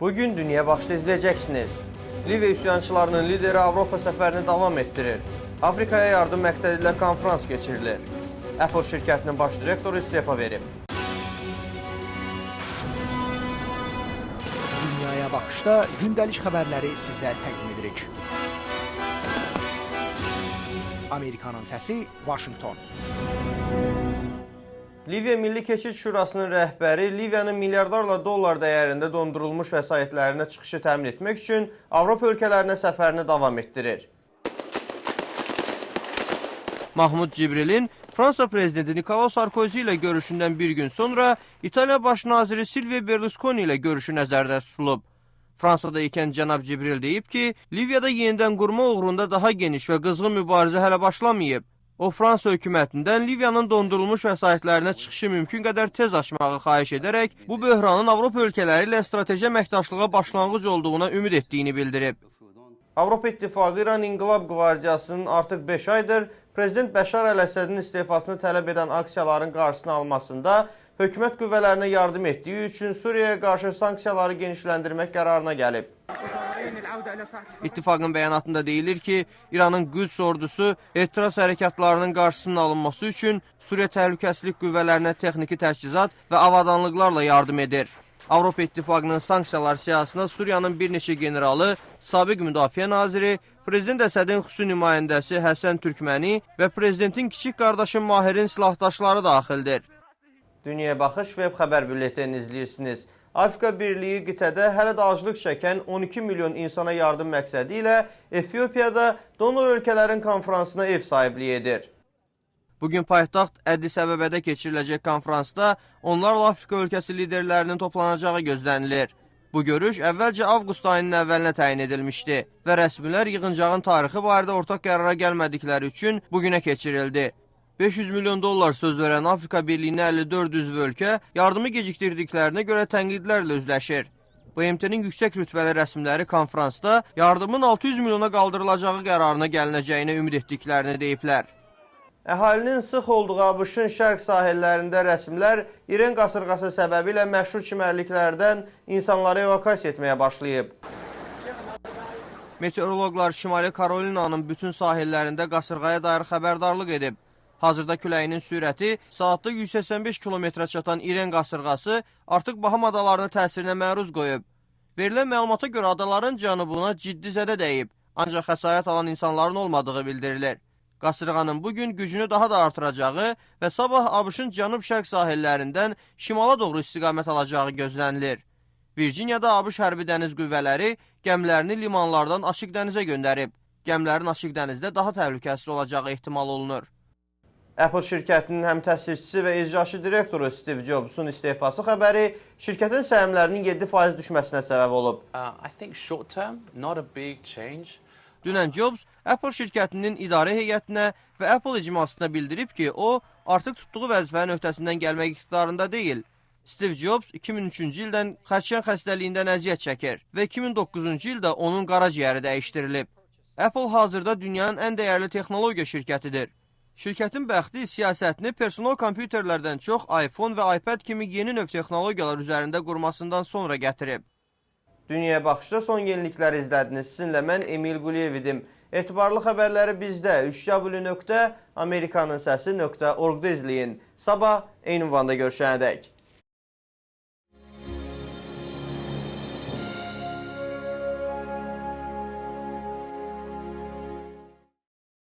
Bugün Dünya Baxışda izləyəcəksiniz. Liviya üsyançılarının lideri Avropa səfərini davam etdirir. Afrikaya yardım məqsədi ilə konferans keçirilir. Apple şirkətinin baş direktoru istefa verib. Dünyaya Baxışda gündəlik xəbərləri sizə təqdim edirik. Amerikanın səsi, Washington. Liviya Milli Keçid Şurasının rəhbəri Liviyanın milyarlarla dollar dəyərində dondurulmuş vəsaitlərinə çıxışı təmin etmək üçün Avropa ölkələrinə səfərini davam etdirir. Mahmud Cibrilin Fransa prezidenti Nicolas Sarkozy ilə görüşündən bir gün sonra İtaliya baş naziri Silvio Berlusconi ilə görüşü nəzərdə tutulub. Fransada ikən cənab Cibril deyib ki, Liviyada yenidən qurma uğrunda daha geniş və qızğın mübarizə hələ başlamayıb. O, Fransa hökumətindən Liviyanın dondurulmuş vəsaitlərinə çıxışı mümkün qədər tez açmağı xahiş edərək, bu böhranın Avropa ölkələri ilə strateji əməkdaşlığa başlanğıc olduğuna ümid etdiyini bildirib. Avropa İttifaqı İran İnqilab Qvardiyasının artıq 5 aydır Prezident Bəşar Əl-Əsədin istifasını tələb edən aksiyaların qarşısını almasında hökumət qüvvələrinə yardım etdiyi üçün Suriyaya qarşı sanksiyaları genişləndirmək qərarına gəlib. İttifaqın bəyanatında deyilir ki, İranın Qüds ordusu etiraz hərəkatlarının qarşısının alınması üçün Suriya Təhlükəsizlik qüvvələrinə texniki təchizat və avadanlıqlarla yardım edir. Avropa İttifaqının sanksiyalar siyasına Suriyanın bir neçə generalı, sabiq müdafiə naziri, Prezident Əsədin xüsusi nümayəndəsi Həsən Türkməni və Prezidentin kiçik qardaşı Mahirin silahdaşları daxildir. Dünyaya Baxış web xəbər bülletini izləyirsiniz. Afrika Birliyi qitədə hələ də aclıq çəkən 12 milyon insana yardım məqsədi ilə Efiopiyada donor ölkələrin konferansına ev sahibliyi edir. Bugün paytaxt Əddis Əbəbədə keçiriləcək konferansda onlarla Afrika ölkəsi liderlərinin toplanacağı gözlənilir. Bu görüş əvvəlcə avqust ayının əvvəlinə təyin edilmişdi və rəsmilər yığıncağın tarixi barədə ortaq qərara gəlmədikləri üçün bugünə keçirildi. 500 milyon dollar söz verən Afrika Birliyinə 54 üzv ölkə yardımı gecikdirdiklərinə görə tənqidlərlə üzləşir. BMT-nin yüksək rütbəli rəsmləri konferansda yardımın 600 milyona qaldırılacağı qərarına gəlinəcəyinə ümid etdiklərini deyiblər. Əhalinin sıx olduğu ABŞ-ın şərq sahillərində rəsmlər İran qasırğası səbəbilə məşhur çimərliklərdən insanları evakasiya etməyə başlayıb. Meteoroloqlar Şimali Karolinanın bütün sahillərində qasırğaya dair xəbərdarlıq edib. Hazırda küləyinin sürəti saatda 185 kilometrə çatan İran qasırğası artıq Baham adalarının təsirinə məruz qoyub. Verilən məlumata görə adaların cənubuna ciddi zədə dəyib, ancaq xəsarət alan insanların olmadığı bildirilir. Qasırğanın bugün gücünü daha da artıracağı və sabah ABŞ-ın cənub-şərq sahillərindən şimala doğru istiqamət alacağı gözlənilir. Virginiyada ABŞ hərbi dəniz qüvvələri gəmilərini limanlardan açıq dənizə göndərib. Gəmilərin açıq dənizdə daha təhlükəsiz olacağı ehtimal olunur. Apple şirkətinin həm təsisçisi və icraçı direktoru Steve Jobs'un istefası xəbəri şirkətin səhmlərinin 7% düşməsinə səbəb olub. Dünən Jobs Apple şirkətinin idarə heyətinə və Apple icmasına bildirib ki, o artıq tutduğu vəzifənin öhdəsindən gəlmək iqtidarında deyil. Steve Jobs 2003-cü ildən xərçəng xəstəliyindən əziyyət çəkir və 2009-cu ildə onun qaraciyəri dəyişdirilib. Apple hazırda dünyanın ən dəyərli texnologiya şirkətidir. Şirkətin bəxti siyasətini personal kompüterlərdən çox iPhone və iPad kimi yeni növ texnologiyalar üzərində qurmasından sonra gətirib. Dünyaya Baxışda son yenilikləri izlədiniz. Sizinlə mən Emil Quliyev idim. Etibarlı xəbərləri bizdə www.amerikanınsəsi.org-da izləyin. Sabah eyni ünvanda görüşənədək.